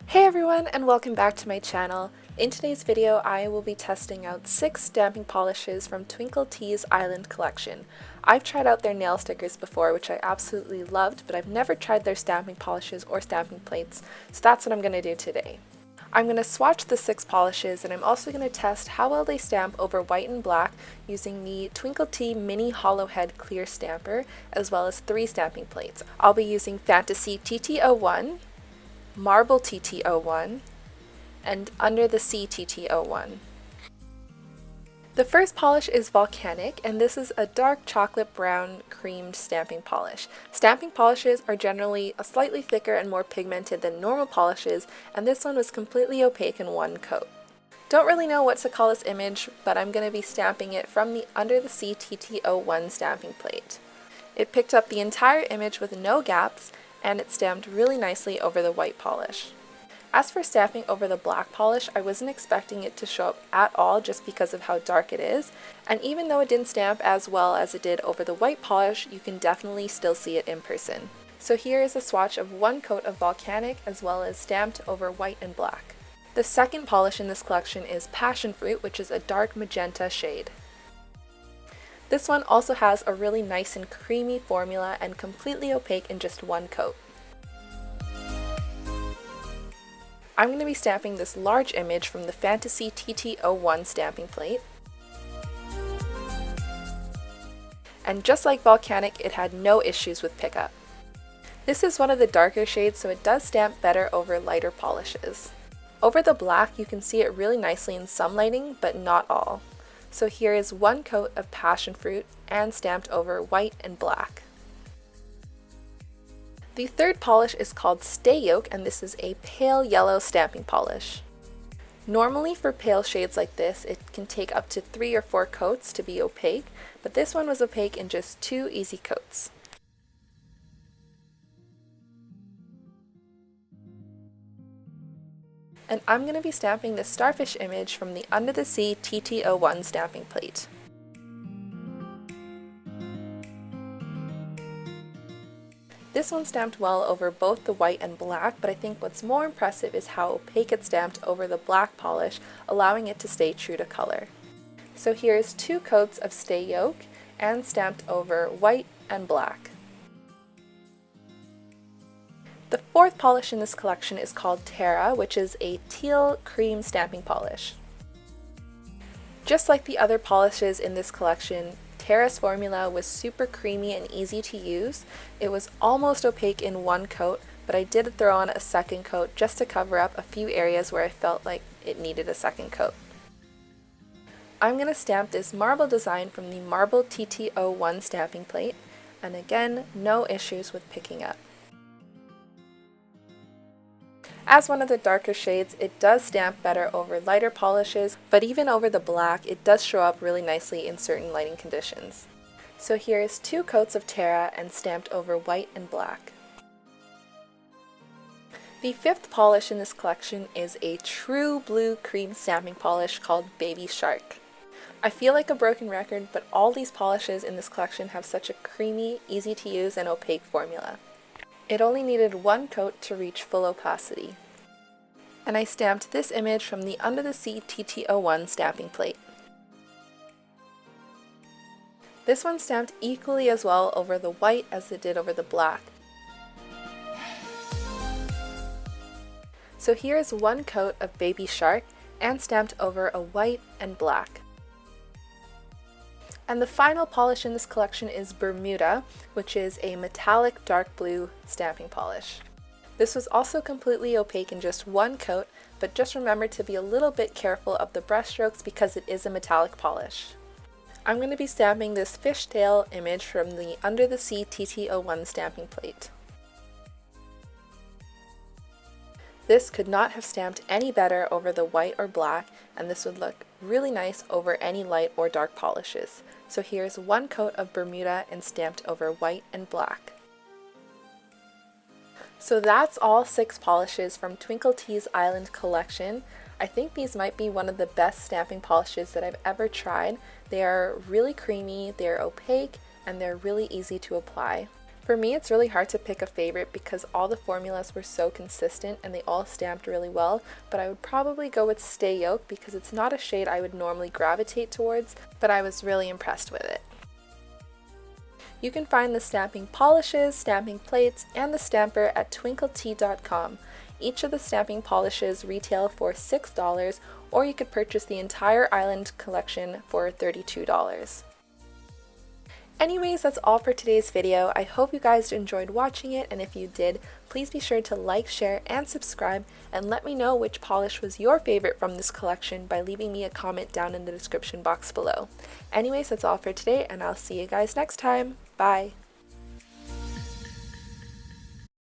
Hey everyone, and welcome back to my channel. In today's video, I will be testing out 6 stamping polishes from Twinkled T's Island collection. I've tried out their nail stickers before, which I absolutely loved, but I've never tried their stamping polishes or stamping plates, so that's what I'm going to do today. I'm going to swatch the 6 polishes, and I'm also going to test how well they stamp over white and black using the Twinkled T Mini Hollow Head Clear Stamper, as well as 3 stamping plates. I'll be using Fantasy TT01, Marble TT01, and Under the Sea TT01. The first polish is Volcanic, and this is a dark chocolate brown creamed stamping polish. Stamping polishes are generally a slightly thicker and more pigmented than normal polishes, and this one was completely opaque in one coat. Don't really know what to call this image, but I'm going to be stamping it from the Under the Sea TT01 stamping plate. It picked up the entire image with no gaps, and it stamped really nicely over the white polish. As for stamping over the black polish, I wasn't expecting it to show up at all just because of how dark it is, and even though it didn't stamp as well as it did over the white polish, you can definitely still see it in person. So here is a swatch of one coat of Volcanic as well as stamped over white and black. The second polish in this collection is Passion Fruit, which is a dark magenta shade. This one also has a really nice and creamy formula and completely opaque in just one coat. I'm going to be stamping this large image from the Fantasy TT01 stamping plate. And just like Volcanic, it had no issues with pickup. This is one of the darker shades, so it does stamp better over lighter polishes. Over the black, you can see it really nicely in some lighting, but not all. So here is one coat of Passion Fruit and stamped over white and black. The third polish is called Stay Yoke, and this is a pale yellow stamping polish. Normally for pale shades like this, it can take up to 3 or 4 coats to be opaque, but this one was opaque in just 2 easy coats. And I'm going to be stamping the starfish image from the Under the Sea TT01 stamping plate. This one stamped well over both the white and black, but I think what's more impressive is how opaque it stamped over the black polish, allowing it to stay true to color. So here's 2 coats of Stay Yoke and stamped over white and black. The fourth polish in this collection is called Terra, which is a teal cream stamping polish. Just like the other polishes in this collection, Terra's formula was super creamy and easy to use. It was almost opaque in one coat, but I did throw on a second coat just to cover up a few areas where I felt like it needed a second coat. I'm going to stamp this marble design from the Marble TT01 stamping plate, and again, no issues with picking up. As one of the darker shades, it does stamp better over lighter polishes, but even over the black, it does show up really nicely in certain lighting conditions. So here is 2 coats of Terra and stamped over white and black. The fifth polish in this collection is a true blue cream stamping polish called Baby Shark. I feel like a broken record, but all these polishes in this collection have such a creamy, easy to use, and opaque formula. It only needed 1 coat to reach full opacity. And I stamped this image from the Under the Sea TT01 stamping plate. This one stamped equally as well over the white as it did over the black. So here's 1 coat of Baby Shark and stamped over a white and black. And the final polish in this collection is Bermuda, which is a metallic dark blue stamping polish. This was also completely opaque in just 1 coat, but just remember to be a little bit careful of the brush strokes because it is a metallic polish. I'm going to be stamping this fishtail image from the Under the Sea TT01 stamping plate. This could not have stamped any better over the white or black, and this would look really nice over any light or dark polishes. So here's 1 coat of Bermuda and stamped over white and black. So that's all 6 polishes from Twinkled T's Island collection. I think these might be one of the best stamping polishes that I've ever tried. They are really creamy, they're opaque, and they're really easy to apply. For me, it's really hard to pick a favorite because all the formulas were so consistent and they all stamped really well, but I would probably go with Stay Yoke because it's not a shade I would normally gravitate towards, but I was really impressed with it. You can find the stamping polishes, stamping plates, and the stamper at twinkledT.com. Each of the stamping polishes retail for $6, or you could purchase the entire island collection for $32. Anyways, that's all for today's video. I hope you guys enjoyed watching it, and if you did, please be sure to like, share, and subscribe, and let me know which polish was your favorite from this collection by leaving me a comment down in the description box below. Anyways, that's all for today, and I'll see you guys next time. Bye!